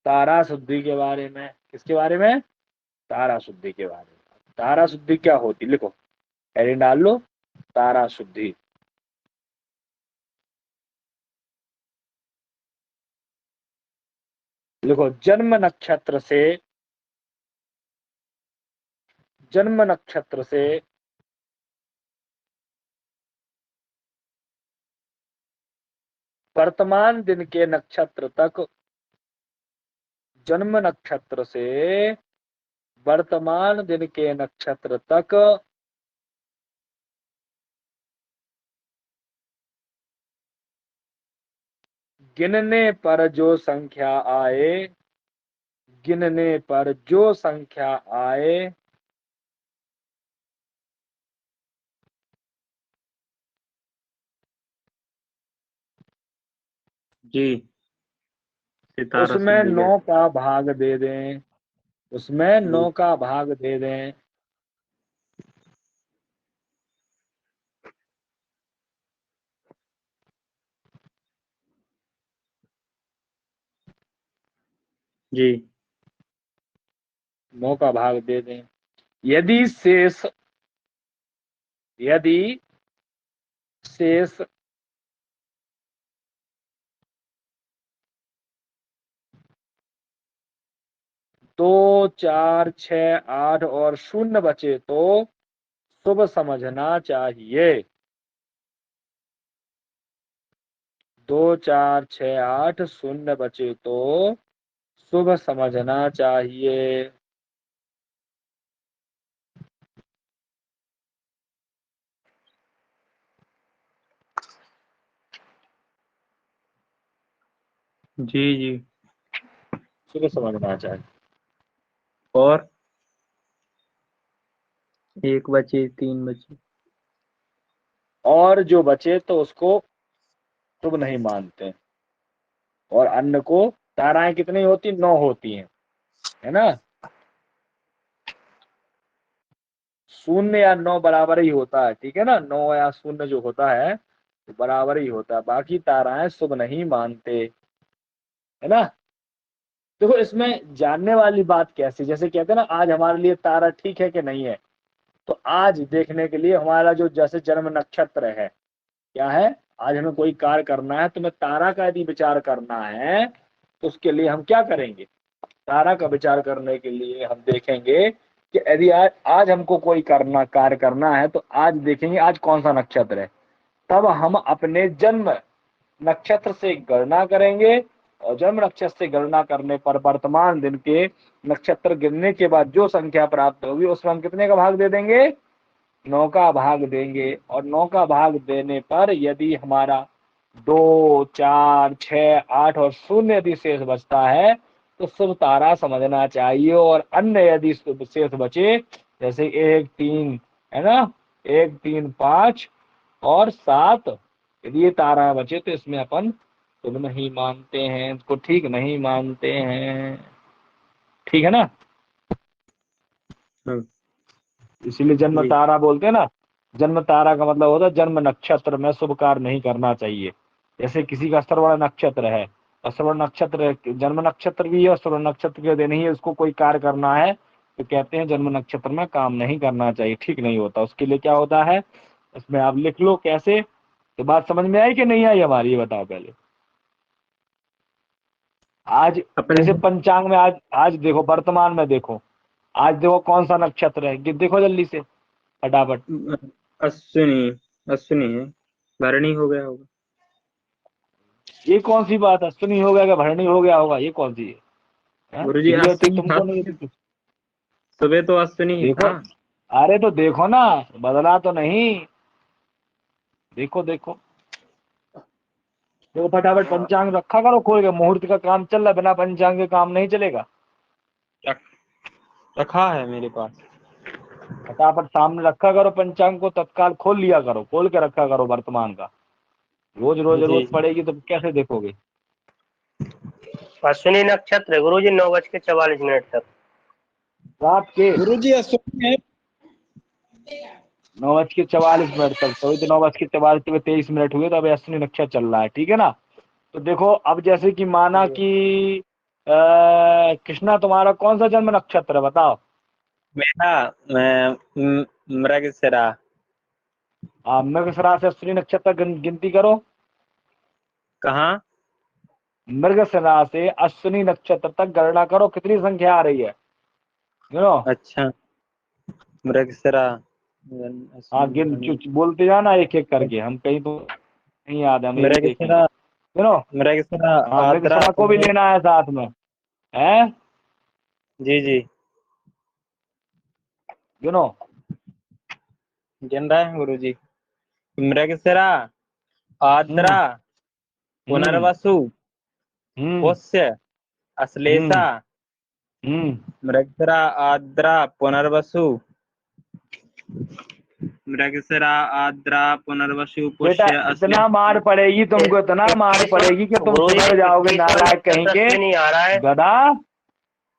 तारा शुद्धि के बारे में। किसके बारे में? तारा शुद्धि के बारे में। तारा शुद्धि क्या होती, लिखो, हेडिंग डाल लो, तारा शुद्धि। लिखो, जन्म नक्षत्र से वर्तमान दिन के नक्षत्र तक, जन्म नक्षत्र से वर्तमान दिन के नक्षत्र तक गिनने पर जो संख्या आए, गिनने पर जो संख्या आए, जी, सितारा उसमें शुद्धि 9 कहते का भाग दे दें, उसमें हैं। 9 का भाग दे दें। जी 9 का भाग दे दें। यदि शेष, यदि शेष 2, 4, 6, 8 और 0 बचे तो शुभ समझना चाहिए। 2, 4, 6, 8, 0 बचे तो शुभ समझना चाहिए। जी जी। शुभ समझना चाहिए। और 1 बचे, 3 बचे। और जो बचे तो उसको शुभ नहीं मानते। और अन्य को, ताराएं कितनी होती? 9 होती हैं, है ना। 0 या 9 बराबर ही होता है, ठीक है ना। 9 या 0 जो होता है तो बराबर ही होता है, बाकी ताराएं शुभ नहीं मानते, है ना। देखो, इसमें जानने वाली बात कैसी, जैसे कहते हैं ना, आज हमारे लिए तारा ठीक है कि नहीं है, तो आज देखने के लिए हमारा जो जैसे जन्म नक्षत्र है, क्या है, आज हमें कोई कार्य करना है, तो मैं तारा का यदि विचार करना है तो उसके लिए हम क्या करेंगे? तारा का विचार करने के लिए हम देखेंगे कि यदि आज हमको कोई कार्य करना है, तो आज देखेंगे आज कौन सा नक्षत्र है, तब हम अपने जन्म नक्षत्र से गणना करेंगे। और जन्म नक्षत्र से गणना करने पर वर्तमान दिन के नक्षत्र गिनने के बाद जो संख्या प्राप्त होगी उसमें हम कितने का भाग दे देंगे? 9 का भाग देंगे। और 9 का भाग देने पर यदि हमारा 2, 4, 6, 8 और 0 यदि शेष बचता है तो शुभ तारा समझना चाहिए। और अन्य यदि शेष बचे, जैसे 1, 3, है ना, 1, 3, 5 और 7, यदि ये तारा बचे तो इसमें अपन शुभ नहीं मानते हैं, इसको ठीक नहीं मानते हैं, ठीक है ना। हाँ। इसीलिए जन्म जी तारा बोलते हैं ना। जन्म तारा का मतलब होता है जन्म नक्षत्र में शुभ कार्य नहीं करना चाहिए। जैसे किसी का श्रवण नक्षत्र है, और श्रवण नक्षत्र जन्म नक्षत्र भी है, और श्रवण नक्षत्र के दिन ही उसको कोई कार्य करना है, तो कहते हैं जन्म नक्षत्र में काम नहीं करना चाहिए, ठीक नहीं होता। उसके लिए क्या होता है, इसमें आप लिख लो कैसे। तो बात समझ में आई कि नहीं आई हमारी, ये बताओ पहले। आज अपने जैसे पंचांग में, आज देखो, वर्तमान में देखो, आज देखो कौन सा नक्षत्र है, देखो जल्दी से, फटाफट। अश्विनी, अश्विनी है। भरणी हो गया होगा। ये कौन सी बात, अश्विनी हो गया क्या भरणी हो गया होगा, ये कौन सी है? गुरुजी क्लियर अश्विनी था, तुमको नहीं थी? सुबह तो अश्विनी ही देखो, था। अरे तो देखो ना, बदला तो नहीं, देखो देखो देखो फटाफट पंचांग रखा करो खोल के, मुहूर्त का काम चल रहा है, बिना पंचांग के काम नहीं चलेगा। रखा है मेरे पास। फटाफट सामने रखा करो पंचांग को, तत्काल खोल लिया करो, खोल के रखा करो वर्तमान का। रोज रोज जी जरूरत पड़ेगी तो कैसे देखोगे? अश्विनी नक्षत्र गुरुजी 9:44 तक। रात के गुरुजी अश्विनी है। 9:44 तक, तो 9:44 में 23 मिनट हुए, तो अभी अश्विनी नक्षत्र चल रहा है, ठीक है ना। तो देखो, अब जैसे कि माना कि कृष्णा तुम्हारा कौन सा जन्म नक्षत्र है बताओ। मेरा मृगशिरा। मृगशिरा से अश्विनी नक्षत्र गिनती करो। कहाँ? मृगशिरा से अश्विनी नक्षत्र तक गणना करो, कितनी संख्या आ रही है गिनो। अच्छा, मृगशिरा हाँ बोलते जाना एक एक करके, हम कहीं तो नहीं याद है, हम ये भी देखेंगे मृगशिरा गिनो। मृगशिरा हाँ आद्रा मृगशिरा को भी लेना है साथ में, है जी जी गिनो। गिन रहे हैं गुरु जी। मृगशिरा, हम्म आद्रा, हम्म पुनर्वसु, हम्म पुष्य, अश्लेषा। हम्म हम्म। मृगशिरा, आद्रा, पुनर्वसु, मृगशिरा, आद्रा, पुनर्वसु, बेटा पुष्य, इतना अश्लेषा। मार पड़ेगी तुमको, इतना मार पड़ेगी कि तुम गुरु जी सुधर जाओगे 21वां नालायक कहीं नक्षत्र के। अश्विनी आ रहा है। गधा,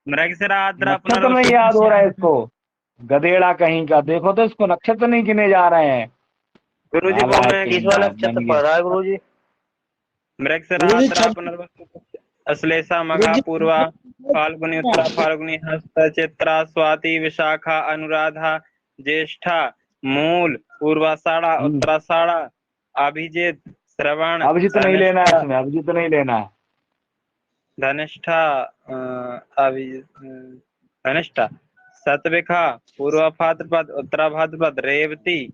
मृगशिरा, आद्रा, नक्षत्र नहीं पुनर्वसु, याद हो पुष्य। रहा है इसको, गधेड़ा कहीं का, देखो तो इसको नक्षत्र नहीं गिने जा रहे हैं, गुरु जी वो नालायक मैं कहीं 21वां का नक्षत्र बन पड़ गया। रहा है गुरु जी। मृगशिरा, गुरु जी आद्रा, पुनर्वसु, पुष्य, अश्लेषा, गुरु मघा, जी पूर्वा, फाल्गुनी, उत्तरा फाल्गुनी, हस्त, चित्रा, स्वाति, विशाखा, अनुराधा, ज्येष्ठा, मूल, पूर्वाषाढ़ा, हम्म, उत्तराषाढ़ा, अभिजित, श्रवण, अभिजीत नहीं लेना है धनिष्ठा, इसमें, अभिजीत नहीं लेना है। धनिष्ठा, धनिष्ठा, शतभिखा, पूर्व भाद्रपद, उत्तरा भाद्रपद, रेवती,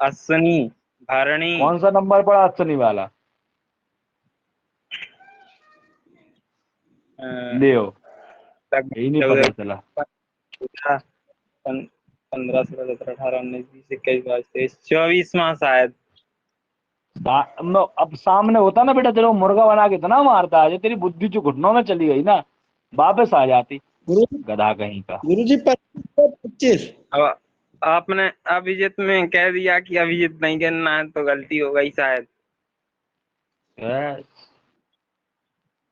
अश्विनी, भरणी, कौन सा नंबर पड़ा अश्विनी वाला, ले यही नहीं पता चला। 15, 16, 17, 18, 19, 20, 21, 22, 23, 24वां शायद। अब सामने होता ना बेटा, तेरे को मुर्गा बना के इतना मारता है, तेरी बुद्धि जो घुटनों में चली गई ना, वापस आ जाती, गुरु गधा कहीं का। गुरु जी 25। अब आपने अभिजीत में कह दिया कि अभिजीत नहीं गिनना है तो गलती हो गई शायद।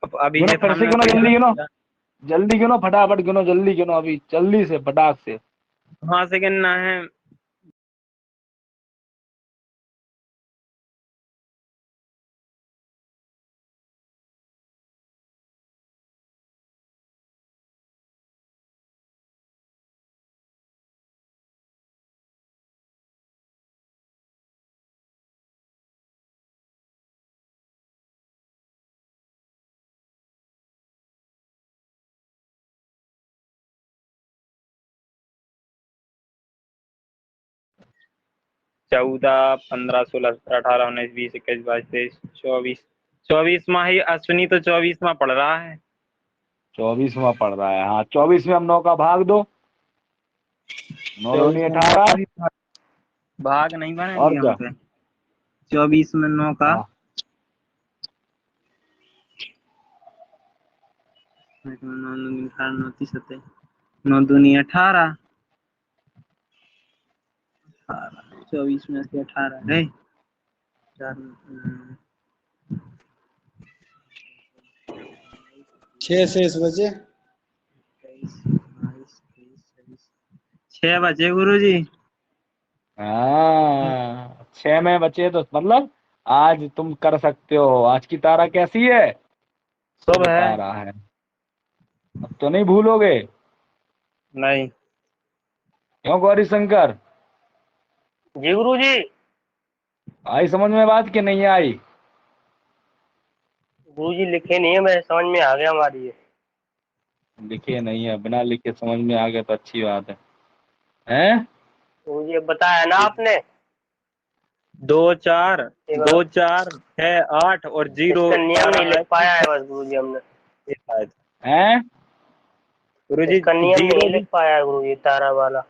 अब गिनो अभिजीत फिर से, हमने गिनो तो याद जल्दी गिनो, किया। जल्दी गिनो फटाफट गिनो, जल्दी गिनो अभी, जल्दी से फटाक से। वहां से गिनना है। चौदह, 15, 16, 17, 18, 19, 20, 21, 22, 23, 24, 24वां ही अश्विनी तो 24वां पड़ रहा है। 24वां पड़ रहा है, हाँ 24 में हम 9 का भाग दो, 9 दूनी 18। 24वां भाग नहीं और बनेगी क्या, हमसे। 24 में 9 का हाँ 9 दूनी 18, 24 में से 18 है। 6 से इस बजे 6 बजे गुरु जी। हाँ 6 में बचे तो मतलब आज तुम कर सकते हो। आज की तारा कैसी है, शुभ शुभ है। तारा है, अब तो नहीं भूलोगे। नहीं। क्यों गौरी शंकर, जी गुरु जी। आई समझ में बात कि नहीं आई। गुरु जी लिखे नहीं है, मैं समझ में आ गया हमारी ये। लिखे नहीं है, बिना लिखे समझ में आ गया तो अच्छी बात है। गुरु जी अब बताया ना आपने। 2, 4, एक 2, बार 4, 6, 8 और 0 इसका नियम तारा नहीं लिख है। पाया है बस गुरु जी हमने। शायद हैं गुरु जी इसका नियम नहीं 0 लिख भी। पाया है गुरु जी, तारा वाला।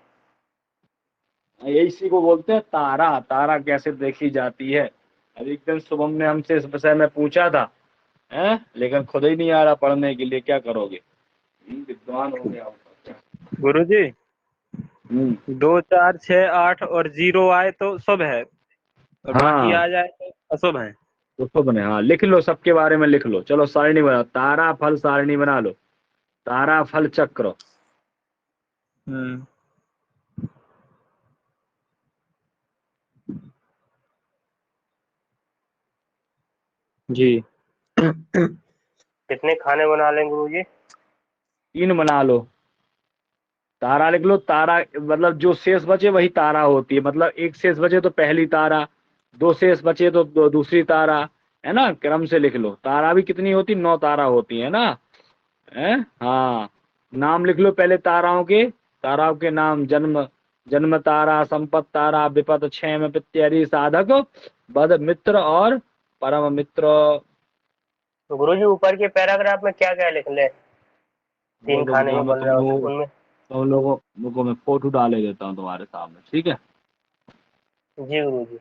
इसी को बोलते हैं तारा, तारा कैसे देखी जाती है। अभी एक दिन शुभम ने हमसे इस विषय में पूछा था, हैं, लेकिन खुद ही नहीं आ रहा पढ़ने के लिए, क्या करोगे, विद्वान हो गया होगा। गुरु जी हम्म, 2, 4, 6, 8 और 0 आए तो शुभ है और बाकी हाँ आ जाए तो अशुभ है। तो शुभ ने, हाँ लिख लो, सबके बारे में लिख लो, चलो सारणी बना, तारा फल सारणी बना लो, तारा फल चक्र। हम्म। जी। कितने खाने बना लें गुरु जी। 3 बना लो, तारा लिख लो। तारा मतलब जो शेष बचे वही तारा होती है, मतलब एक शेष बचे तो पहली तारा, 2 शेष बचे तो दूसरी तारा, है ना। क्रम से लिख लो। तारा भी कितनी होती, 9 तारा होती है ना, है। हाँ, नाम लिख लो पहले ताराओं के। ताराओं के नाम: जन्म, जन्म तारा, संपत तारा, विपत, क्षेम, प्रत्यरि, साधक, बद, मित्र और परम मित्र। गुरुजी ऊपर के पैराग्राफ में क्या क्या लिख ले? वो 3 लोग खाने जो में मैं बन तुम रहा है लोगों उनमें। तुम लोगों को मैं फोटो डाले देता हूँ तुम्हारे सामने, ठीक है। जी गुरुजी।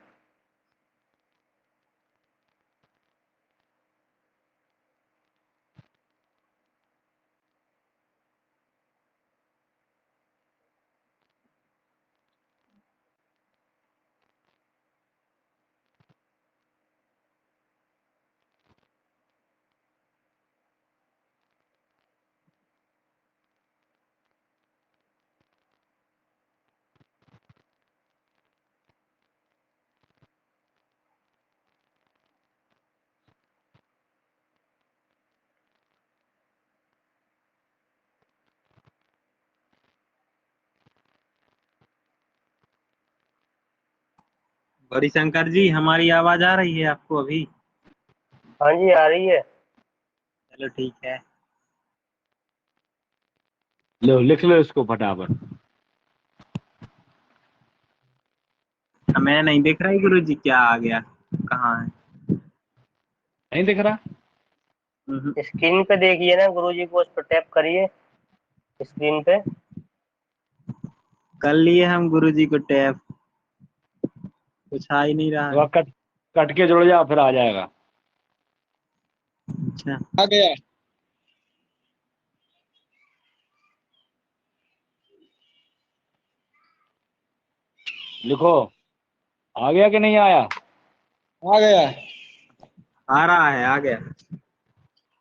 गौरी शंकर जी, हमारी आवाज आ रही है आपको अभी? हाँ जी आ रही है। चलो ठीक है। लो लिख लो इसको फटाफट। मैं नहीं देख रहा है गुरुजी, क्या आ गया, कहाँ है? नहीं दिख रहा? स्क्रीन पे देखिए ना गुरुजी को, उस पर टैप करिए स्क्रीन पे। कर लिए हम गुरुजी को टैप, कुछ आ ही नहीं रहा तो है। कट कट के जुड़ जाओ, फिर आ जाएगा। अच्छा, आ गया। लिखो, आ गया कि नहीं आया? आ गया। आ रहा है, आ गया।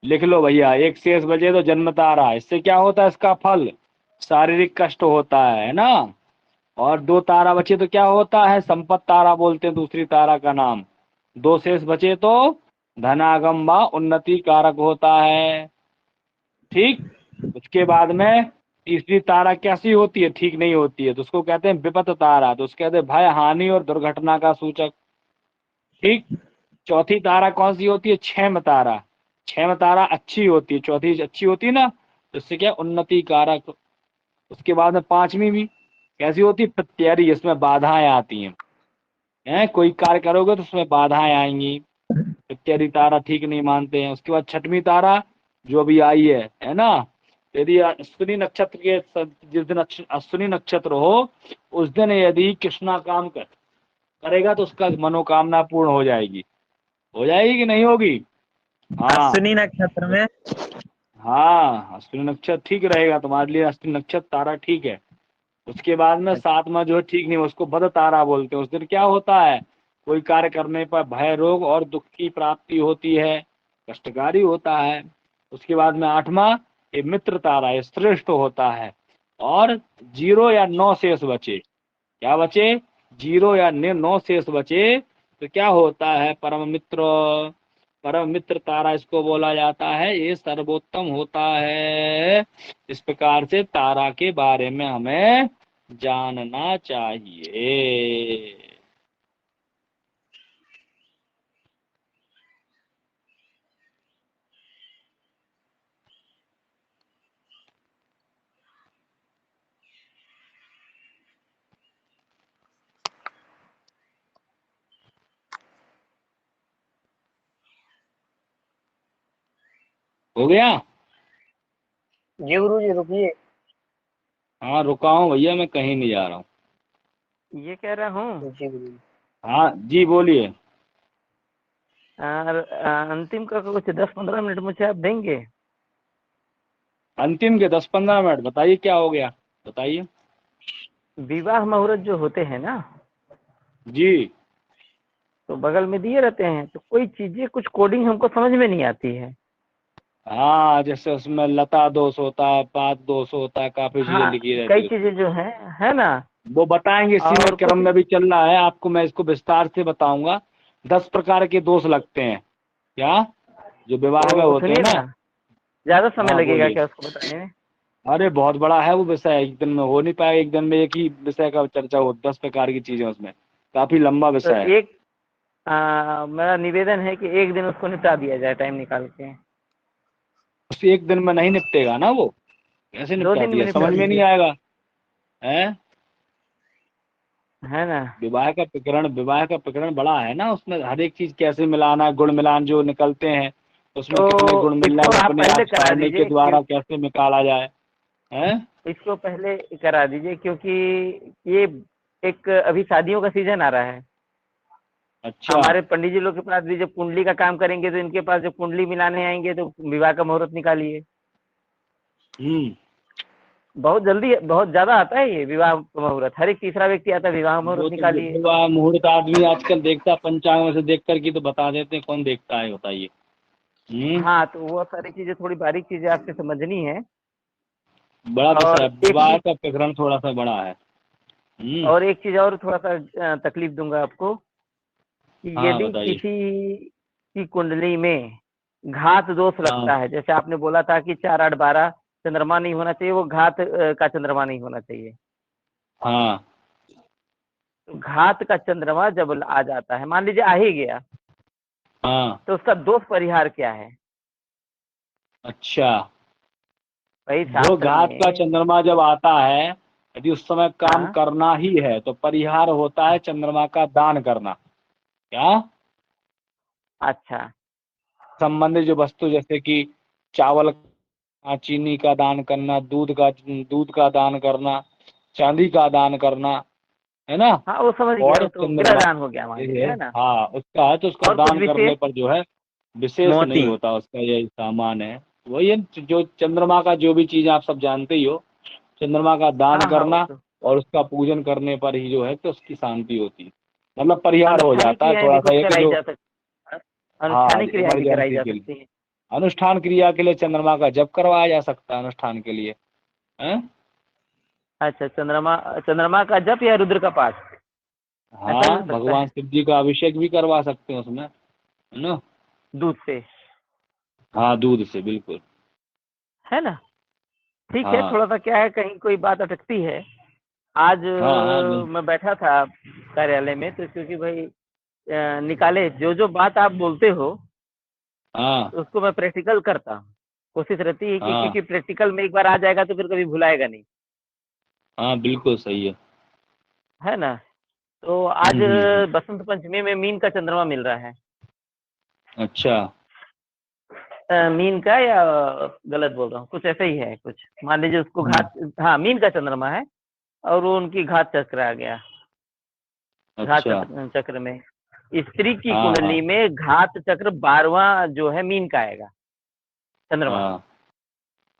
लिख लो भैया। एक शेष बचे तो जन्म तारा, इससे क्या होता है, इसका फल शारीरिक कष्ट होता है ना। और 2 तारा बचे तो क्या होता है, संपत तारा बोलते हैं दूसरी तारा का नाम। 2 शेष बचे तो धनागम व उन्नति कारक होता है, ठीक। उसके बाद में तीसरी तारा कैसी होती है, ठीक नहीं होती है, तो उसको कहते हैं विपत तारा, तो उसको कहते हैं भय, हानि और दुर्घटना का सूचक, ठीक। चौथी तारा कौन सी होती है, क्षेम तारा। क्षेम तारा अच्छी होती है, चौथी अच्छी होती है ना, तो इससे क्या, उन्नति कारक। उसके बाद में 5वीं भी कैसी होती है, प्रत्ययी, इसमें बाधाएं आती हैं, कोई कार्य करोगे तो उसमें बाधाएं आएंगी। प्रत्ययी तारा ठीक नहीं मानते हैं। उसके बाद 6वीं तारा जो अभी आई है ना। यदि अश्विनी नक्षत्र के जिस दिन अश्विनी नक्षत्र हो, उस दिन यदि कृष्णा काम करेगा तो उसका मनोकामना पूर्ण हो जाएगी। हो जाएगी कि नहीं होगी? हाँ, अश्विनी नक्षत्र में? हाँ, अश्विनी नक्षत्र ठीक रहेगा तुम्हारे लिए, अश्विनी नक्षत्र तारा ठीक है। उसके बाद में 7वां जो है ठीक नहीं, उसको बद तारा बोलते हैं। उस दिन क्या होता है, कोई कार्य करने पर भय, रोग और दुख की प्राप्ति होती है, कष्टकारी होता है। उसके बाद में 8वां, ये मित्र तारा, ये श्रेष्ठ होता है। और 0 या 9 शेष बचे, क्या बचे, 0 या 9 शेष बचे तो क्या होता है, परम मित्र। परम मित्र तारा इसको बोला जाता है, ये सर्वोत्तम होता है। इस प्रकार से तारा के बारे में हमें जानना चाहिए। हो गया? जी गुरुजी रुकिए। हाँ, रुका हूँ भैया, मैं कहीं नहीं जा रहा हूँ। ये कह रहा हूँ जी गुरुजी। हाँ जी, बोलिए। अंतिम का कुछ 10-15 मिनट मुझे आप देंगे? अंतिम के 10-15 मिनट? बताइए क्या हो गया, बताइए। विवाह मुहूर्त जो होते हैं ना, जी। तो बगल में दिए रहते हैं, तो कोई चीजें कुछ कोडिंग हमको समझ में नहीं आती है। हाँ, जैसे उसमें लता दोष होता है, पात दोष होता है, काफी चीजें हाँ, लिखी रहती कई है चीजें उसमें। जो है ना। वो बताएंगे, इसी में और क्रम कुछ में भी चल रहा है, आपको मैं इसको विस्तार से बताऊंगा। 10 प्रकार के दोष लगते हैं, क्या, जो विवाह में तो होते हैं सुनिए ना। ना, ज्यादा समय हाँ लगेगा बोलिए। क्या उसको बताने में? अरे बहुत बड़ा है वो विषय, एक दिन में हो नहीं पाएगा, एक दिन में एक ही विषय का चर्चा हो, 10 प्रकार की चीजें उसमें, काफी लंबा तो विषय है। एक मेरा निवेदन है कि एक दिन उसको निपटा दिया जाए टाइम निकाल के। उस एक दिन में नहीं निपटेगा ना वो, कैसे 2 निपटा दिन में दिया, निपटा समझ में नहीं दीजिए, आएगा है। है ना। विवाह का प्रकरण बड़ा है ना, उसमें हर एक चीज कैसे मिलाना, गुण मिलान जो निकलते हैं उसमें तो कितने गुण मिल रहे इसको हैं, वो आप अपने पहले आप करा सारणी के दीजिए द्वारा कैसे निकाला जाए है। इसको पहले करा दीजिए, क्योंकि ये एक अभी शादियों का सीजन आ रहा है। अच्छा। हमारे पंडित जी लोग के पास भी जब कुंडली का काम करेंगे तो इनके पास जब कुंडली मिलाने आएंगे तो विवाह का मुहूर्त निकालिए। हम्म। बहुत जल्दी, बहुत ज्यादा आता है ये विवाह का मुहूर्त, हर एक तीसरा व्यक्ति आता है, विवाह वो मुहूर्त तो निकालिए। विवाह मुहूर्त आदमी आजकल देखता है, पंचांग में से देख करके तो बता देते हैं, कौन देखता है बताइए। हाँ, तो वो सारी चीजें, थोड़ी बारीक चीजें आपसे समझनी है। बड़ा विषय है, और एक विवाह चीज, का प्रकरण थोड़ा सा बड़ा है। और एक चीज और थोड़ा सा तकलीफ दूंगा आपको कि हाँ यदि बताइए। किसी की कुंडली में घात दोष हाँ लगता है, जैसे आपने बोला था कि 4 8 12 चंद्रमा नहीं होना चाहिए, वो घात का चंद्रमा नहीं होना चाहिए। हाँ तो घात का चंद्रमा जब आ जाता है, मान लीजिए आ ही गया, हाँ। तो उसका दोष परिहार क्या है? अच्छा, भाई जो शास्त्र घात का में। चंद्रमा जब आता है, यदि उस समय काम हाँ, करना ही है तो परिहार होता है चंद्रमा का दान करना। क्या? अच्छा, संबंधित जो वस्तु, जैसे कि चावल, चीनी का दान करना, दूध का दान करना, चांदी का दान करना, है ना। हाँ वो समझ गया, वो और तो गिरा चंद्रमा दान हो गया मान लीजिए, ये है ना। हाँ उसका है, तो उसका और कुछ दान करने विशेष? पर जो है विशेष नहीं मोती। होता, उसका ये सामान है। वही है, जो चंद्रमा का जो भी चीज आप सब जानते ही हो, चंद्रमा का दान हाँ हाँ, वो करना तो और उसका पूजन करने पर ही जो है तो उसकी शांति होती है, मतलब परिहार हो अनुष्ठानिक जाता है। क्रियाएं भी थोड़ा सा कुछ ये कि कराई जो जा सकती, हाँ अनुष्ठानिक क्रियाएं भी कराई इमरजेंसी जा के लिए, सकती हैं। अनुष्ठान क्रिया के लिए चंद्रमा का जप करवाया जा सकता है अनुष्ठान के लिए है। अच्छा, चंद्रमा चंद्रमा का जप या रुद्र का पाठ, ऐसा भी हो हाँ, सकता भगवान है, शिव जी का अभिषेक भी करवा सकते हैं उसमें, है ना। दूध से, हाँ दूध से बिल्कुल। है ना। ठीक है, हाँ थोड़ा सा क्या है, कहीं कोई बात अटकती है। आज हाँ हाँ नहीं। मैं बैठा था कार्यालय में, तो क्योंकि भाई निकाले जो जो बात आप बोलते हो हाँ तो उसको मैं प्रैक्टिकल करता हूँ। कोशिश रहती है कि, हाँ क्योंकि प्रैक्टिकल में एक बार आ जाएगा तो फिर कभी भुलाएगा नहीं, हाँ बिल्कुल सही है। है ना। तो आज हम्म। बसंत पंचमी में मीन का चंद्रमा मिल रहा है। अच्छा। मीन का, या गलत बोल रहा हूँ, कुछ ऐसा ही है कुछ, मान लीजिए उसको हम्म, घात, हाँ मीन का चंद्रमा है, और वो उनकी घात चक्र आ गया। घात अच्छा। चक्र में स्त्री की हाँ हाँ कुंडली में घात चक्र 12वां जो है मीन का आएगा चंद्रमा। हाँ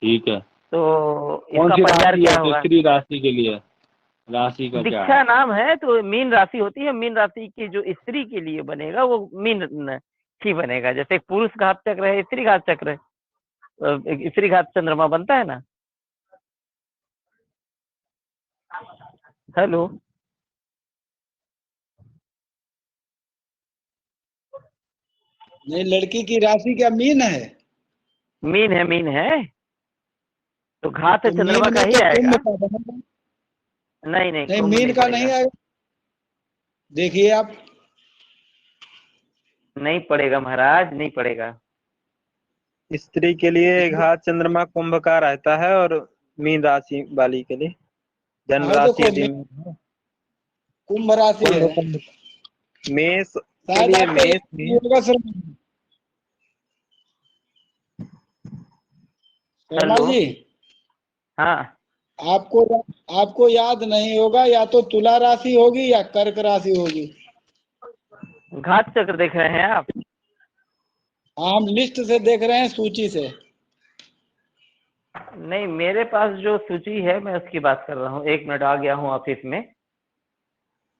ठीक है। तो कौन इसका सी परिहार राशि है क्या तो होगा? स्त्री राशि के लिए, राशि का क्या है? दीक्षा नाम है, तो मीन राशि होती है, मीन राशि की जो स्त्री के लिए बनेगा वो मीन ही बनेगा। जैसे एक पुरुष घात चक्र है, स्त्री घात चक्र है, तो एक स्त्री घात चंद्रमा बनता है ना। हेलो। नहीं, लड़की की राशि क्या मीन है? मीन है, मीन है, तो घात तो चंद्रमा मीन का में ही तो कुंभ आएगा। का बनेगा। नहीं नहीं, नहीं, कुंभ मीन नहीं का नहीं पड़ेगा, आएगा। देखिए आप। नहीं पड़ेगा महाराज, नहीं पड़ेगा। स्त्री के लिए घात चंद्रमा कुंभ का रहता है, और मीन राशि वाली के लिए जन्म हाँ राशि देखो, यदि मीन है, कुंभ राशि कुंभ है। कुंभ मेष के शायद लिए, आपको मेष याद नहीं में होगा शर्मा हेलो। जी। हाँ, आपको आपको याद नहीं होगा, या तो तुला राशि होगी या कर्क राशि होगी। घात चक्र देख रहे हैं आप? हाँ, हम लिस्ट से देख रहे हैं, सूची से। नहीं, मेरे पास जो सूची है मैं उसकी बात कर रहा हूँ। 1 मिनट, आ गया हूँ ऑफिस में,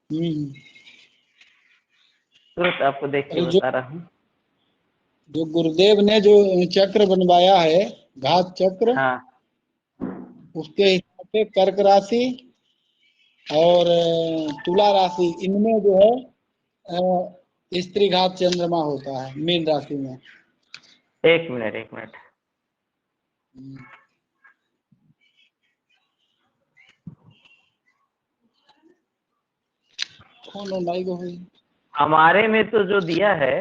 हम्म। तुरंत आपको देख के अरे जो बता रहा हूँ। जो गुरुदेव ने जो चक्र बनवाया है, घात चक्र, हाँ, उसके हिसाब से कर्क राशि और तुला राशि, इनमें जो है स्त्री घात चंद्रमा होता है मीन राशि में। 1 मिनट, 1 मिनट। फोन और लाई को हुई। हमारे में तो जो दिया है,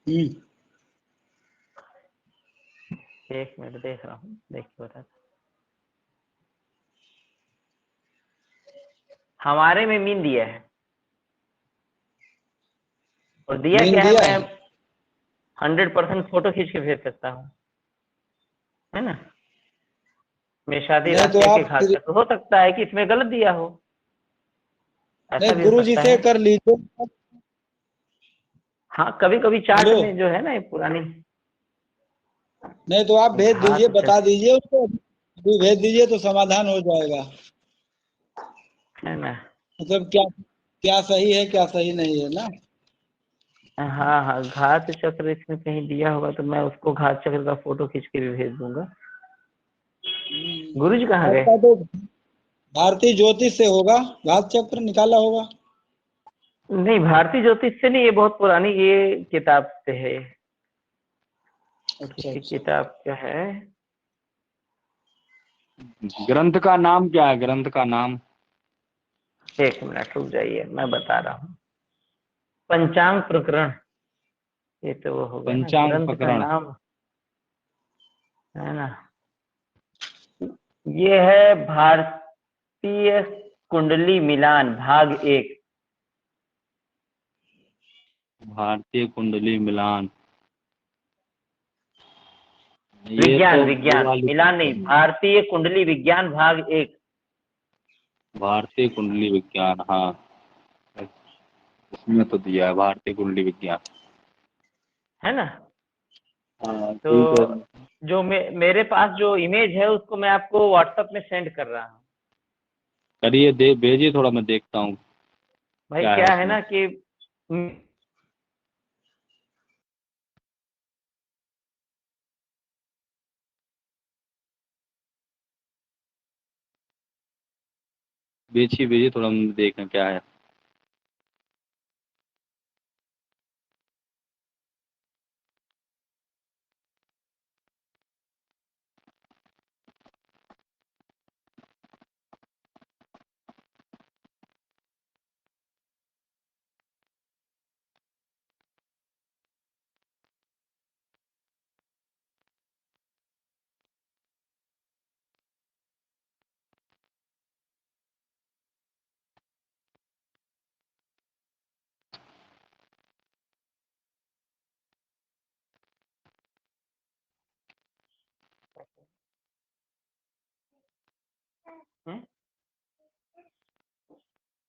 एक मिनट देख रहा हूँ, देख के बता। हमारे में मीन दिया है, और दिया मीन क्या है, दिया मैं है? 100% फोटो खींच के भेज सकता हूँ, है ना। मैं शादी नहीं तो राशि के आप खास फिर, तो हो सकता है कि इसमें गलत दिया हो, ऐसा नहीं भी हो गुरु जी सकता से है। कर लीजिए। हाँ, कभी कभी चार्ट हेलो, में जो है ना ये पुरानी नहीं तो आप भेज दीजिए, घात बता दीजिए उसको, अभी भेज दीजिए तो समाधान हो जाएगा। है ना। मतलब क्या क्या सही है क्या सही नहीं है ना। हाँ हाँ, घात चक्र इसमें कहीं दिया होगा तो मैं उसको घात चक्र का फोटो खींच के भी भेज दूंगा। गुरु जी कहाँ गए? आपका तो भारतीय ज्योतिष से होगा, घात चक्र निकाला होगा। नहीं, भारतीय ज्योतिष से नहीं, ये बहुत पुरानी ये किताब से है। अच्छा किसी अच्छा। किताब का है। ग्रंथ का नाम क्या है, ग्रंथ का नाम? एक मिनट रुक जाइए, मैं बता रहा हूँ। पंचांग प्रकरण, ये तो वो हो गया ना, पंचांग ग्रंथ का प्रकरण। नाम है ना। ये है भारतीय कुंडली मिलान भाग 1। भारतीय कुंडली मिलान, ये विज्ञान तो वो विज्ञान वाली मिलान नहीं, भारतीय कुंडली विज्ञान भाग 1। भारतीय कुंडली विज्ञान, हाँ इसमें तो दिया है भारतीय कुंडली विज्ञान। है ना। हाँ तो ठीक है। जो मेरे पास जो इमेज है उसको मैं आपको व्हाट्सएप में सेंड कर रहा हूँ। करिए, दे भेजिए, थोड़ा मैं देखता हूँ भाई क्या है क्या है उसमें। ना कि भेजिए भेजिए, थोड़ा हम देखें क्या है।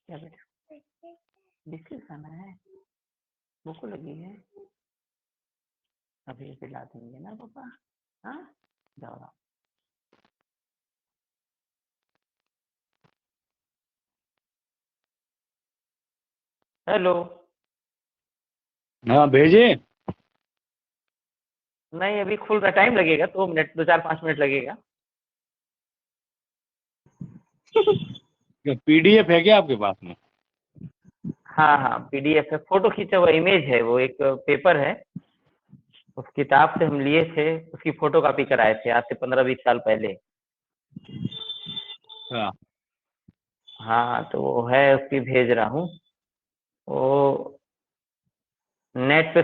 क्या बेटा बिस्किट खाना है, भूख लगी है, अभी पिला देंगे ना पापा। हाँ, जाओ जाओ। हेलो। हाँ भेजिए। नहीं, अभी खुल रहा, टाइम लगेगा, 2 मिनट, 2 4 5 मिनट लगेगा। पीडीएफ है क्या आपके पास में? हाँ हाँ, पीडीएफ है, फोटो खींचा हुआ इमेज है, वो एक पेपर है, उस किताब से हम लिए थे, उसकी फोटो कॉपी कराए थे आज से 15 20 साल पहले। हाँ हाँ, तो वो है, उसकी भेज रहा हूँ। वो नेट पे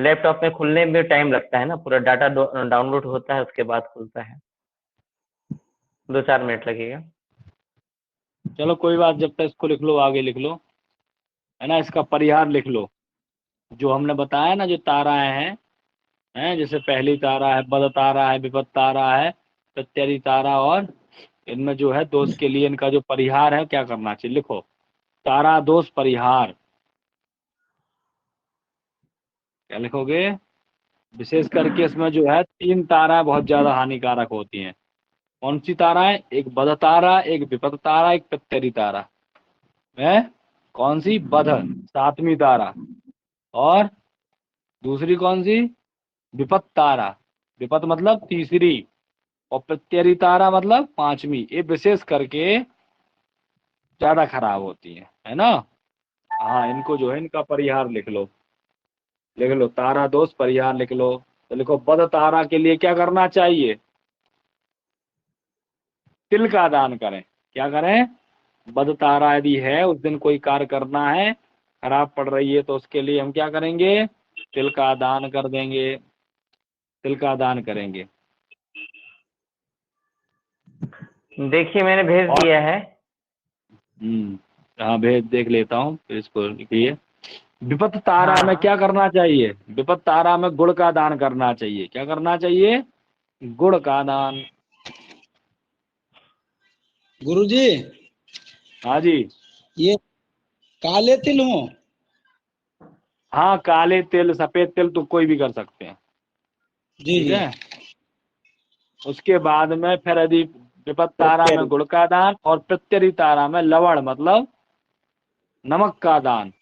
लैपटॉप में खुलने में टाइम लगता है ना, पूरा डाटा डाउनलोड होता है उसके बाद खुलता है, 2 4 मिनट लगेगा। चलो कोई बात, जब तक इसको लिख लो, आगे लिख लो, है ना, इसका परिहार लिख लो। जो हमने बताया ना, जो ताराएं हैं जैसे पहली तारा है, बद तारा है, विपद तारा है, प्रत्यरी तारा, और इनमें जो है दोष के लिए इनका जो परिहार है क्या करना चाहिए, लिखो। तारा दोष परिहार क्या लिखोगे? विशेष करके इसमें जो है 3 ताराएं बहुत ज्यादा हानिकारक होती हैं। कौन सी ताराएं? एक बद तारा, एक विपद तारा, एक प्रत्यरी तारा है। कौन सी? बद 7वीं तारा, और दूसरी कौन सी? विपद तारा। विपद मतलब तीसरी, और प्रत्यरी तारा मतलब 5वीं। ये विशेष करके ज्यादा खराब होती है ना। हाँ, इनको जो है इनका परिहार लिख लो, लिख लो, तारा दोष परिहार लिख लो। तो लिखो, बद तारा के लिए क्या करना चाहिए? तिल का दान करें। क्या करें? बद तारा यदि है, उस दिन कोई कार्य करना है, खराब पड़ रही है, तो उसके लिए हम क्या करेंगे? तिल का दान कर देंगे, तिल का दान करेंगे। देखिए मैंने भेज और दिया है। हाँ भेज देख लेता हूँ, फिर इसको लिखिए। विपत तारा में हाँ क्या करना चाहिए? विपत तारा में गुड़ का दान करना चाहिए। क्या करना चाहिए? गुड़ का दान। गुरुजी, हाँ जी। ये काले तिल हो? हाँ, काले तिल, सफेद तिल तो कोई भी कर सकते हैं, जी ठीक जी। है। उसके बाद में फिर यदि विपत तारा में गुड़ का दान और प्रत्यरि तारा में लवण मतलब नमक का दान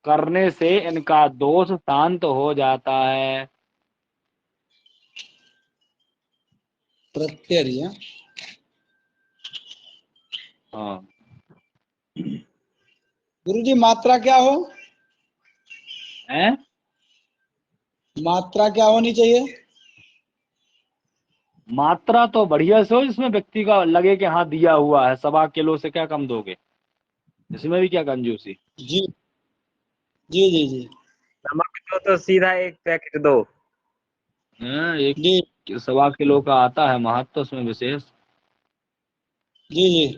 करने से इनका दोष शांत हो जाता है। प्रत्यय। हाँ, गुरुजी, मात्रा क्या हो? है मात्रा क्या होनी चाहिए? मात्रा तो बढ़िया से हो, जिसमें व्यक्ति का लगे कि हाँ दिया हुआ है। 1.25 किलो से क्या कम दोगे? इसमें भी क्या कंजूसी? जी जी जी जी नमक तो सीधा एक पैकेट दो। एक जी 1.25 किलो का आता है महत्व उसमें विशेष। जी जी।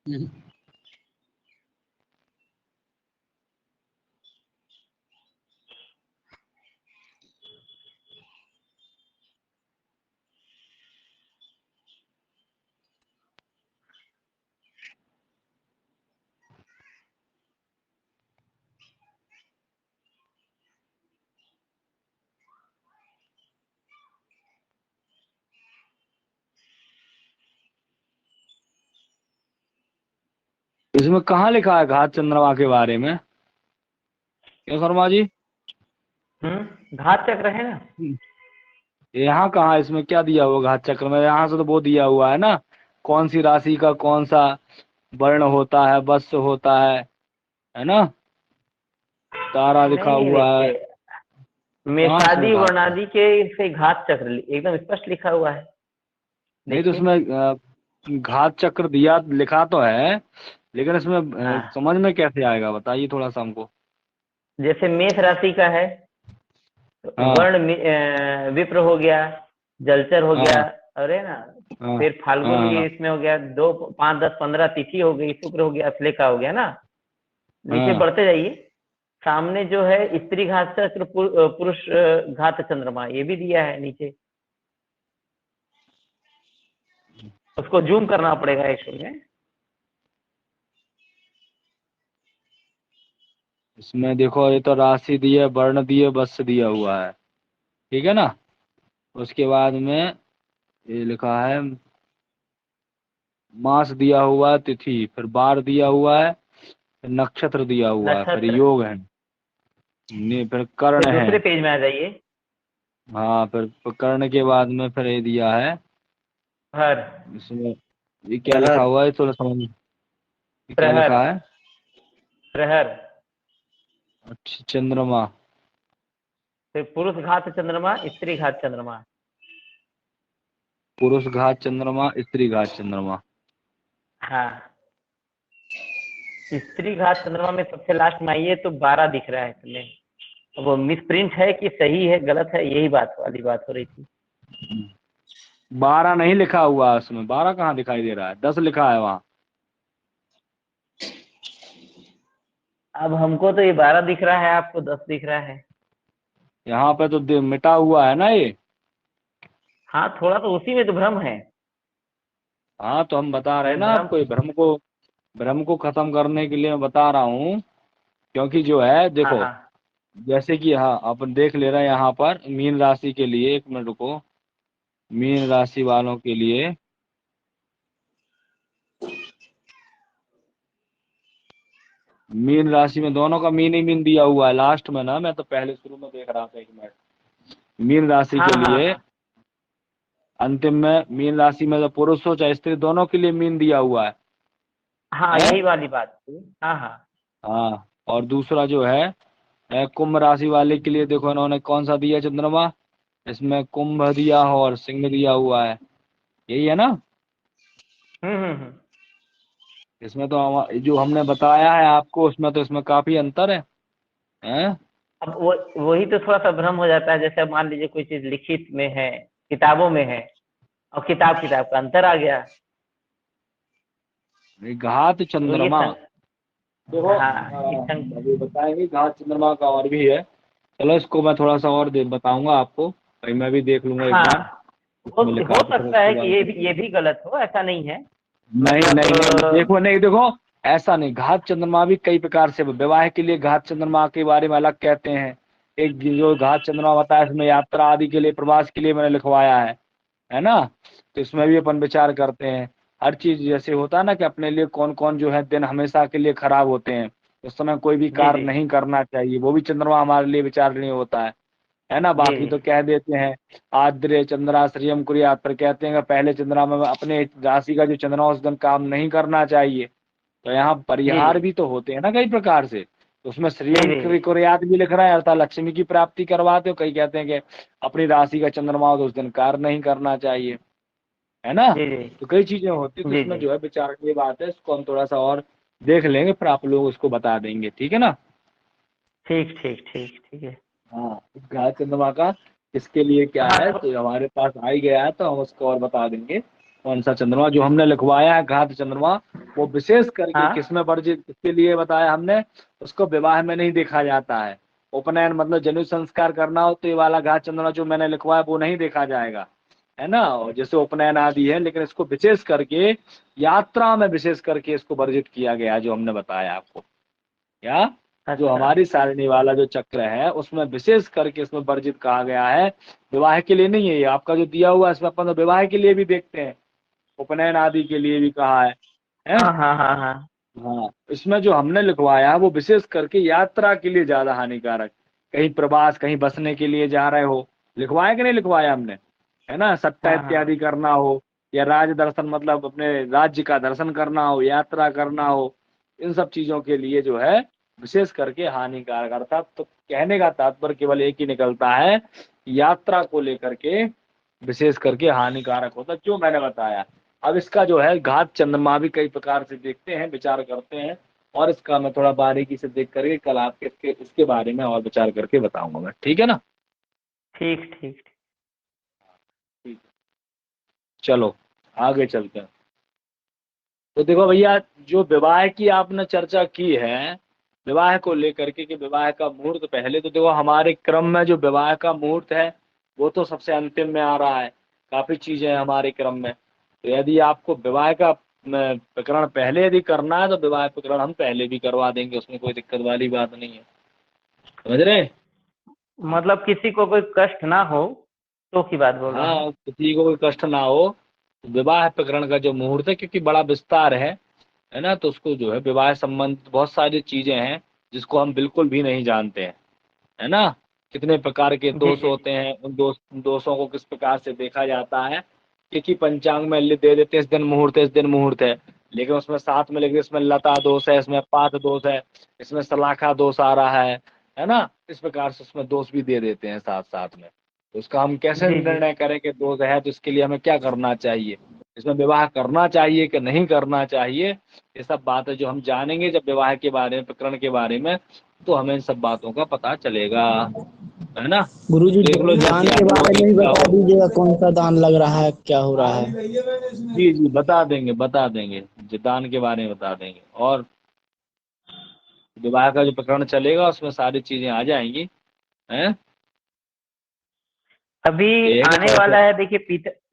हम्म। इसमें कहाँ लिखा है घात चंद्रमा के बारे में? क्यों शर्मा जी? घात चक्र है ना। यहाँ कहाँ, इसमें क्या दिया हुआ घात चक्र में? यहाँ से तो वो दिया हुआ है ना, कौन सी राशि का कौन सा वर्ण होता है, वत्स होता है ना, तारा लिखा नहीं हुआ है। देखिए, कहाँ इसमें मेषादि घात चक्र? वर्णादि के से घात चक्र एकदम स्पष्ट लिखा हुआ है। नहीं तो देखिए। इसमें घात चक्र दिया लिखा तो है, लेकिन इसमें हाँ, समझ में कैसे आएगा? बताइए थोड़ा सा हमको। जैसे मेष राशि का है, तो हाँ वर्ण विप्र हो गया, जलचर हो गया, हाँ अरे ना। हाँ फिर फाल्गुन भी हाँ इसमें हो गया, 2 5 10 15 तिथि हो गई, शुक्र हो गया, अश्लेषा हो गया ना। नीचे हाँ। बढ़ते जाइए, सामने जो है स्त्री घात चक्र, पुरुष घात चंद्रमा, ये भी दिया है नीचे। उसको जूम करना पड़ेगा एक्चुअली में। इसमें देखो, ये तो राशि दी है, वर्ण दिए, वत्स दिया हुआ है, ठीक है ना। उसके बाद में ये लिखा है मास दिया हुआ है, तिथि, फिर बार दिया हुआ है, फिर नक्षत्र दिया हुआ है, फिर नक्षत्र। योग है, फिर फिर कर्ण है। दूसरे पेज में आ जाइए। हाँ, फिर कर्ण के बाद में फिर ये दिया है हर। इसमें। ये क्या लिखा प्रहर। हुआ है थोड़ा समझ, ये क्या प्रहर। लिखा है? प्रहर। अच्छा, चंद्रमा। फिर पुरुष घात चंद्रमा, स्त्री घात चंद्रमा। पुरुष घात चंद्रमा, स्त्री घात चंद्रमा। हाँ, स्त्री घात चंद्रमा में सबसे लास्ट में आइए तो 12 दिख रहा है तुम्हें। अब वो मिस प्रिंट है कि सही है गलत है, यही बात वाली बात हो रही थी। 12 नहीं लिखा हुआ है उसमें, 12 कहाँ दिखाई दे रहा है? 10 लिखा है वहाँ। अब हमको तो ये 12 दिख रहा है, आपको 10 दिख रहा है। यहाँ पे तो मिटा हुआ है ना ये। हाँ, थोड़ा तो उसी में तो भ्रम है। हाँ, तो हम बता रहे ये हैं ना भ्रम। आपको, ये भ्रम को खत्म करने के लिए मैं बता रहा हूँ। क्योंकि जो है हाँ देखो, हाँ। जैसे कि हाँ अपन देख ले रहे हैं यहाँ पर मीन राशि के लिए, एक मिनट रुको। मीन राशि वालों के लिए मीन राशि में दोनों का मीन ही मीन दिया हुआ है लास्ट में ना, मैं तो पहले शुरू में देख रहा था 1 मिनट। मीन राशि हाँ के हाँ लिए हाँ अंतिम में मीन राशि में तो पुरुष हो चाहे स्त्री दोनों के लिए मीन दिया हुआ हाँ, है। यही वाली बात थी। हाँ हाँ हाँ, और दूसरा जो है कुंभ राशि वाले के लिए देखो इन्होंने कौन सा दिया चंद्रमा, इसमें कुंभ दिया हो और सिंह दिया हुआ है, यही है ना। हम्म। इसमें तो जो हमने बताया है आपको उसमें तो इसमें काफी अंतर है, हैं? अब वो वही तो थोड़ा सा भ्रम हो जाता है, जैसे अब मान लीजिए कोई चीज लिखित में है, किताबों में है, और किताब किताब का अंतर आ गया, घात तो ये चंद्रमा देखो हाँ इस अभी बताएंगे घात चंद्रमा का और भी है। चलो इसको मैं थोड़ा सा और बताऊंगा आपको, भाई मैं भी देख लूंगा एक हाँ, बार उसमें लिखा हो है तो फिर सकता उसके है कि बाद ये भी गलत हो, ऐसा नहीं है। नहीं मतलब नहीं नहीं देखो, नहीं देखो, ऐसा नहीं, घात चंद्रमा भी कई प्रकार से, विवाह के लिए घात चंद्रमा के बारे में अलग कहते हैं। एक जो घात चंद्रमा बताया इसमें यात्रा आदि के लिए, प्रवास के लिए मैंने लिखवाया है ना। तो इसमें भी अपन विचार करते हैं, हर चीज जैसे होता है ना कि अपने लिए कौन कौन जो है दिन हमेशा के लिए खराब होते हैं, उस समय कोई भी जी कार्य जी नहीं करना चाहिए, वो भी चंद्रमा हमारे लिए विचारणीय होता है ना। जी बाकी जी तो कह देते हैं आद्र चंद्राश्रयम कुर्यात, पर कहते हैं कि पहले चंद्रमा में अपने राशि का जो चंद्रमा उस दिन काम नहीं करना चाहिए। तो यहाँ जी परिहार भी तो होते हैं ना कई प्रकार से, तो उसमें जी श्रेयम जी कुर्यात भी लिख रहा है अर्थात लक्ष्मी की प्राप्ति करवाते हो, कई कहते हैं कि अपनी राशि का चंद्रमा हो तो उस दिन कार्य नहीं करना चाहिए, है ना। जी जी तो कई चीजें होती है, तो जी इसमें जी जो है विचार की बात है, इसको हम थोड़ा सा और देख लेंगे फिर आप लोग उसको बता देंगे, ठीक है ना। ठीक ठीक ठीक ठीक है। हाँ, ग्रह चंद्रमा का इसके लिए क्या हाँ है तो हमारे पास आ ही गया है, तो हम उसको और बता देंगे कौन सा चंद्रमा जो हमने लिखवाया है घात चंद्रमा, वो विशेष करके हाँ किसमें वर्जित, किसके लिए बताया हमने, उसको विवाह में नहीं देखा जाता है। उपनयन मतलब जनेऊ संस्कार करना हो तो ये वाला घात चंद्रमा जो मैंने लिखवाया वो नहीं देखा जाएगा, है ना। और जैसे उपनयन आदि है, लेकिन इसको विशेष करके यात्रा में विशेष करके इसको वर्जित किया गया है, जो हमने बताया आपको, या जो अच्छा हमारी सारणी वाला जो चक्र है उसमें विशेष करके इसमें वर्जित कहा गया है, विवाह के लिए नहीं है। ये आपका जो दिया हुआ है इसमें अपन तो विवाह के लिए भी देखते हैं, उपनयन आदि के लिए भी कहा है। हाँ हाँ हाँ हाँ हाँ, इसमें जो हमने लिखवाया है वो विशेष करके यात्रा के लिए ज्यादा हानिकारक, कहीं प्रवास कहीं बसने के लिए जा रहे हो, लिखवाया कि नहीं लिखवाया हमने, है ना, सट्टा हाँ हाँ इत्यादि करना हो, या राज दर्शन मतलब अपने राज्य का दर्शन करना हो, यात्रा करना हो, इन सब चीजों के लिए जो है विशेष करके हानिकारक, अर्थात तो कहने का तात्पर्य केवल एक ही निकलता है, यात्रा को लेकर के विशेष करके हानिकारक होता है, जो मैंने बताया। अब इसका जो है घात चंद्रमा भी कई प्रकार से देखते हैं, विचार करते हैं, और इसका मैं थोड़ा बारीकी से देख करके कल आपके इसके बारे में और विचार करके बताऊंगा मैं, ठीक है ना। ठीक ठीक ठीक। ठीक है, चलो आगे चलते हैं। तो देखो भैया, जो विवाह की आपने चर्चा की है, विवाह को लेकर के कि विवाह का मुहूर्त पहले, तो देखो हमारे क्रम में जो विवाह का मुहूर्त है वो तो सबसे अंतिम में आ रहा है, काफी चीजें हैं हमारे क्रम में। तो यदि आपको विवाह का प्रकरण पहले यदि करना है तो विवाह प्रकरण हम पहले भी करवा देंगे, उसमें कोई दिक्कत वाली बात नहीं है, समझ रहे हैं? मतलब किसी को कोई कष्ट ना हो तो की बात बोल रहा हूँ। हाँ, किसी को कोई कष्ट ना हो, विवाह प्रकरण का जो मुहूर्त है क्योंकि बड़ा विस्तार है ना, तो उसको जो है विवाह संबंधित बहुत सारी चीजें हैं जिसको हम बिल्कुल भी नहीं जानते हैं, है ना। कितने प्रकार के जी दोष जी होते हैं, उन दोषों को किस प्रकार से देखा जाता है, क्योंकि पंचांग में दे देते हैं इस दिन मुहूर्त है, इस दिन मुहूर्त है, लेकिन उसमें साथ में लिख इसमें लता दोष है, इसमें पात दोष है, इसमें सलाखा दोष आ रहा है ना। इस प्रकार से उसमें दोष भी दे देते हैं साथ साथ में, तो उसका हम कैसे जी जी निर्णय करें कि दोष है, तो इसके लिए हमें क्या करना चाहिए, इसमें विवाह करना चाहिए कि नहीं करना चाहिए, ये सब बातें जो हम जानेंगे जब विवाह के बारे में, प्रकरण के बारे में, तो हमें इन सब बातों का पता चलेगा, है ना। गुरुजी देख लो दान जैसे के आप बारे में भी क्या बता हो। दीजिएगा, कौन सा दान लग रहा है, क्या हो रहा है। जी जी बता देंगे, बता देंगे, दान के बारे में बता देंगे, और विवाह का जो प्रकरण चलेगा उसमें सारी चीजें आ जाएंगी, हैं। अभी ये है कि आने कैसे। वाला है, देखिए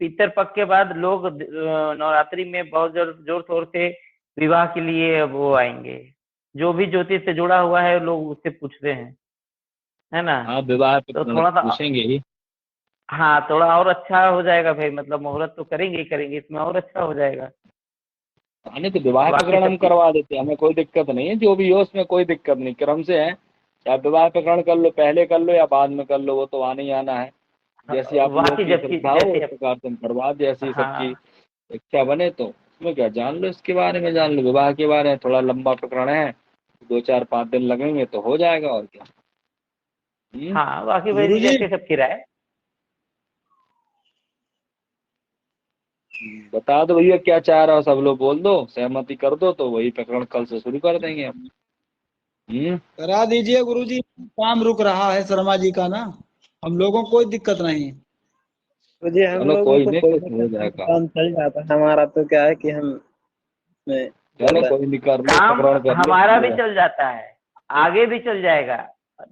पितर पक्ष के बाद लोग नवरात्रि में बहुत जोर जोर शोर से विवाह के लिए वो आएंगे, जो भी ज्योतिष से जुड़ा हुआ है लोग उससे पूछ रहे हैं, है ना। हाँ, विवाह तो प्रकरण थोड़ा सा, पूछेंगे ही। हाँ थोड़ा और अच्छा हो जाएगा भाई, मतलब मुहूर्त तो करेंगे ही करेंगे, इसमें और अच्छा हो जाएगा। नहीं तो विवाह बाकी प्रकरण हम सबकी करवा देते हैं, हमें कोई दिक्कत नहीं है, जो भी हो उसमें कोई दिक्कत नहीं, क्रम से है। चाहे विवाह प्रकरण कर लो, पहले कर लो या बाद में कर लो, वो तो आना ही आना है। जैसी आप लोगों बाकी की जबकि श्रद्धा हो जैसे उस प्रकार से हम करवा, जैसी सबकी हाँ इच्छा बने। तो उसमें क्या, जान लो इसके बारे में, जान लो विवाह के बारे में, थोड़ा लंबा प्रकरण है, 2 4 5 दिन लगेंगे तो हो जाएगा, और क्या। हाँ, बाकी वही गुरुजी जैसे सबकी राय। बता दो भैया क्या चाह रहा हो, सब लोग बोल दो, सहमति कर दो, तो वही प्रकरण कल से शुरू कर देंगे हम। करा दीजिए गुरुजी, काम रुक रहा है शर्मा जी का ना, हम लोगों को कोई दिक्कत नहीं। तो जी हम चलो लोगों कोई को नहीं, पहले हो से जाएगा। काम चल जाता है, हमारा तो क्या है कि हम में चलो ज्यादा कोई नहीं, कर लो काम प्रकरण, कर लो हमारा भी पूरा। चल जाता है, आगे भी चल जाएगा।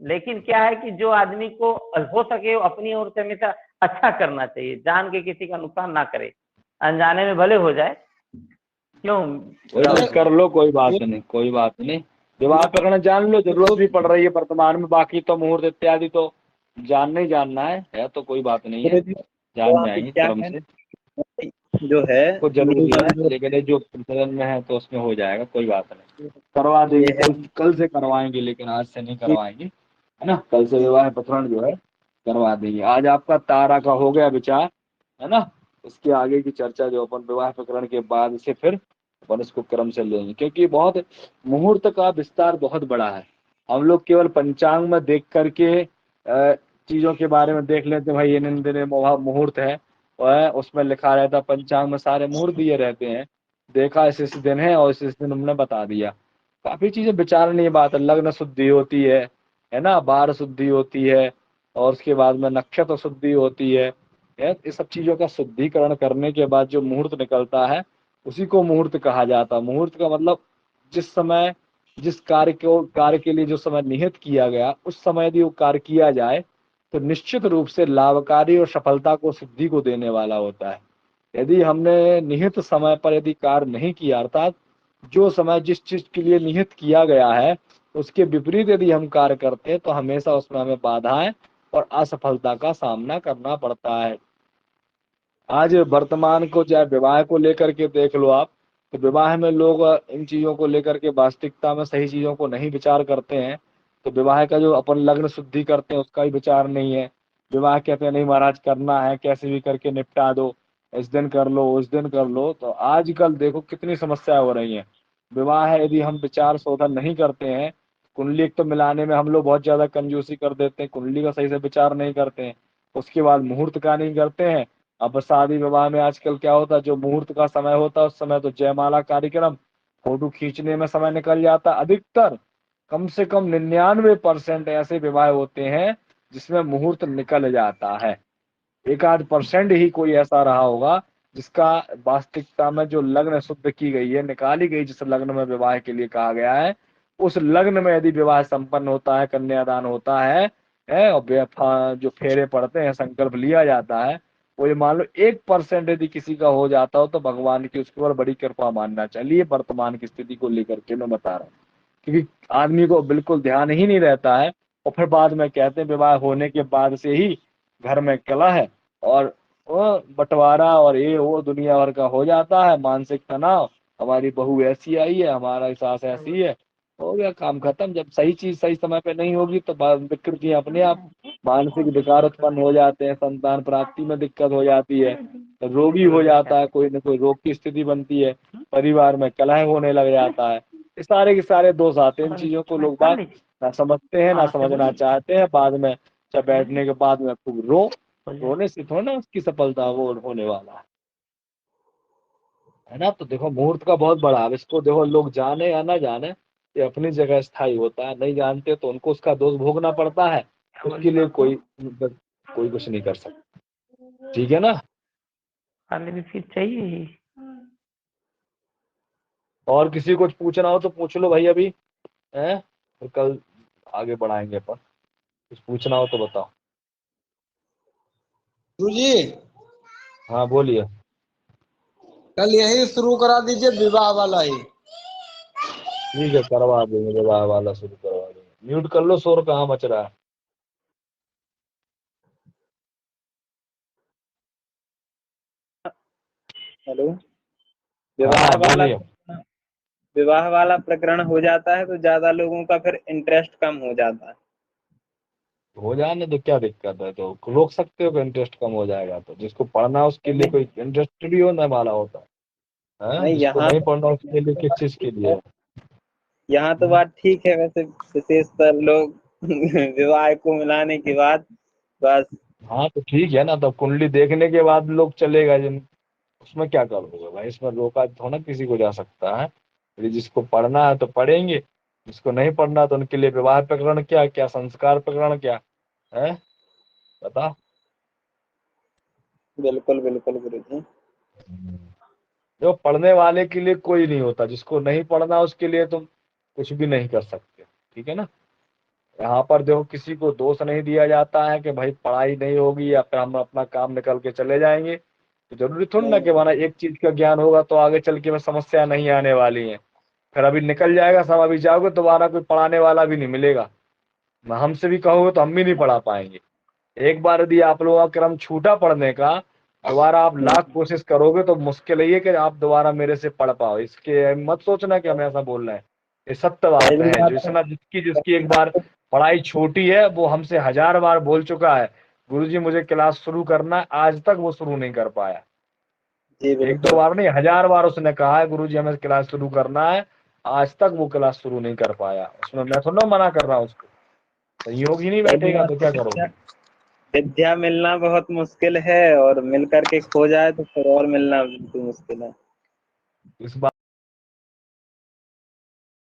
लेकिन क्या है कि जो आदमी को हो सके वो अपनी ओर से हमेशा अच्छा करना चाहिए, जान के किसी का नुकसान ना करे, अनजाने में भले हो जाए। क्यों कोई राहुल नहीं, अरे जी? कर लो, कोई बात वो नहीं, कोई बात नहीं। विवाह प्रकरण जान लो, जरूरत भी पड़ रही है वर्तमान में, बाकी तो मुहूर्त इत्यादि तो जानना ही जानना है तो कोई बात नहीं है, गुरुजी। तो जान आप जाएंगे क्या क्रम कहना से। जो है कुछ जरूरी मीडिया है, जो लेकिन ये जो प्रचलन में है तो उसमें हो जाएगा, कोई बात नहीं, करवा देंगे। ये है कल कल से करवाएंगे, लेकिन आज से नहीं करवाएंगे, है ना। कल से विवाह प्रकरण जो है करवा देंगे। आज आपका तारा का हो गया विचार, है ना। इसके आगे की चर्चा जो अपन विवाह प्रकरण के बाद से फिर अपन इसको क्रम से लेंगे, क्योंकि बहुत मुहूर्त का विस्तार बहुत बड़ा है। हम लोग केवल पंचांग में देख करके चीजों के बारे में देख लेते हैं, भाई इन दिन मुहूर्त है, और उसमें लिखा रहता है, पंचांग में सारे मुहूर्त दिए रहते हैं, देखा इस दिन है और इस दिन हमने बता दिया। काफी चीजें विचारणीय बात है, लग्न शुद्धि होती है ना, बार शुद्धि होती है, और उसके बाद में नक्षत्र शुद्धि होती है। ये सब चीजों का शुद्धिकरण करने के बाद जो मुहूर्त निकलता है, उसी को मुहूर्त कहा जाता है। मुहूर्त का मतलब जिस समय, जिस कार्य के लिए जो समय निहित किया गया, उस समय यदि वो कार्य किया जाए तो निश्चित रूप से लाभकारी और सफलता को, सिद्धि को देने वाला होता है। यदि हमने निहित समय पर यदि कार्य नहीं किया, अर्थात जो समय जिस चीज के लिए निहित किया गया है उसके विपरीत यदि हम कार्य करते हैं, तो हमेशा उसमें हमें बाधाएं और असफलता का सामना करना पड़ता है। आज वर्तमान को, चाहे विवाह को लेकर के देख लो आप, तो विवाह में लोग इन चीजों को लेकर के वास्तविकता में सही चीजों को नहीं विचार करते हैं। तो विवाह का जो अपन लग्न शुद्धि करते हैं उसका भी विचार नहीं है। विवाह कहते हैं नहीं महाराज करना है, कैसे भी करके निपटा दो, इस दिन कर लो उस दिन कर लो। तो आजकल देखो कितनी समस्या हो रही है। विवाह है, यदि हम विचार शोधन नहीं करते हैं, कुंडली एक तो मिलाने में हम लोग बहुत ज्यादा कंजूसी कर देते हैं, कुंडली का सही से विचार नहीं करते हैं, उसके बाद मुहूर्त का नहीं करते हैं। अब शादी विवाह में आजकल क्या होता है, जो मुहूर्त का समय होता है उस समय तो जयमाला कार्यक्रम, फोटो खींचने में समय निकल जाता है। अधिकतर कम से कम 99% ऐसे विवाह होते हैं जिसमें मुहूर्त निकल जाता है। 1 आध % ही कोई ऐसा रहा होगा जिसका वास्तविकता में जो लग्न शुद्ध की गई है, निकाली गई, जिस लग्न में विवाह के लिए कहा गया है, उस लग्न में यदि विवाह संपन्न होता है, कन्यादान होता है और जो फेरे पड़ते हैं, संकल्प लिया जाता है, वो ये मान लो 1% यदि किसी का हो जाता हो तो भगवान की उसके ऊपर बड़ी कृपा मानना चाहिए। वर्तमान की स्थिति को लेकर के मैं बता रहा हूँ, क्योंकि आदमी को बिल्कुल ध्यान ही नहीं रहता है, और फिर बाद में कहते हैं विवाह होने के बाद से ही घर में कलह है और वो बंटवारा और ये वो दुनिया भर का हो जाता है, मानसिक तनाव, हमारी बहू ऐसी आई है, हमारा सास ऐसी है, हो गया काम खत्म। जब सही चीज सही समय पे नहीं होगी तो विकृतियां अपने आप, मानसिक विकार उत्पन्न हो जाते हैं, संतान प्राप्ति में दिक्कत हो जाती है, रोगी हो जाता है, कोई न कोई रोग की स्थिति बनती है, परिवार में कलह होने लग जाता है। ये सारे के सारे दोष आते हैं। इन चीजों को लोग बात ना समझते हैं, ना समझना चाहते हैं। बाद में जब बैठने के बाद में खूब रोने से थोड़ा ना उसकी सफलता वो होने वाला है ना। तो देखो मुहूर्त का बहुत बड़ा, अब इसको देखो लोग जाने या ना जाने, ये अपनी जगह स्थायी होता है, नहीं जानते तो उनको उसका दोष भोगना पड़ता है, उसके लिए कोई कुछ नहीं कर सकता। ठीक है ना। खाने भी फिर चाहिए ही। और किसी को पूछना हो तो पूछ लो भाई अभी, है, फिर कल आगे बढ़ाएंगे अपन। कुछ पूछना हो तो बताओ। गुरुजी हाँ बोलिए। कल यही शुरू करा दीजिए, विवाह वाला ही। ठीक है, करवा देंगे, विवाह वाला शुरू करवा देंगे। म्यूट कर लो, शोर कहाँ मच रहा है। हेलो, हाँ विवाह वाला बोलिए। विवाह वाला प्रकरण हो जाता है तो ज्यादा लोगों का फिर इंटरेस्ट कम हो जाता है। हो जाने तो क्या दिक्कत है, तो रोक सकते हो कि इंटरेस्ट कम हो जाएगा तो जिसको पढ़ना है उसके लिए कोई इंटरेस्ट भी होने वाला होता है, नहीं, जिसको यहाँ नहीं पढ़ना उसके लिए किस चीज के लिए है? यहाँ तो बात ठीक है, वैसे विशेषतर लोग विवाह को मिलाने के बाद बस। हाँ तो ठीक है ना, तब कुंडली देखने के बाद लोग चलेगा जिन, उसमें क्या करोगे भाई, इसमें रोका थोड़ा किसी को जा सकता है। यदि जिसको पढ़ना है तो पढ़ेंगे, जिसको नहीं पढ़ना तो उनके लिए विवाह प्रकरण क्या क्या संस्कार प्रकरण क्या है, बता। बिल्कुल बिल्कुल गुरुजी। जो पढ़ने वाले के लिए कोई नहीं होता, जिसको नहीं पढ़ना उसके लिए तुम कुछ भी नहीं कर सकते, ठीक है ना। यहाँ पर देखो किसी को दोष नहीं दिया जाता है कि भाई पढ़ाई नहीं होगी या फिर हम अपना काम निकल के चले जाएंगे, तो जरूरी थोड़ी ना कि माना एक चीज का ज्ञान होगा तो आगे चल के में समस्या नहीं आने वाली है। फिर अभी निकल जाएगा सब, अभी जाओगे दोबारा कोई पढ़ाने वाला भी नहीं मिलेगा, हमसे भी कहोगे तो हम भी नहीं पढ़ा पाएंगे। एक बार यदि आप लोगों का क्रम छूटा पढ़ने का, दोबारा आप लाख कोशिश करोगे तो मुश्किल है कि आप दोबारा मेरे से पढ़ पाओ। इसके मत सोचना कि हम ऐसा बोल रहे हैं, ये सत्य बात पहली है। बात जिसना जिसकी जिसकी एक बार पढ़ाई छोटी है वो हमसे 1000 बार बोल चुका है, गुरुजी मुझे क्लास शुरू करना है, आज तक वो शुरू नहीं कर पाया। जी एक दो बिल्कुल। बार नहीं, 1000 बार उसने कहा है गुरुजी हमें क्लास शुरू करना है, आज तक वो क्लास शुरू नहीं कर पाया। उसमें मैं थोड़ा मना कर रहा हूँ उसको, संयोग ही नहीं पहली बैठेगा बात तो क्या तो करोगे। विद्या मिलना बहुत मुश्किल है, और मिल करके खो जाए तो फिर और मिलना बिल्कुल मुश्किल है। इस बात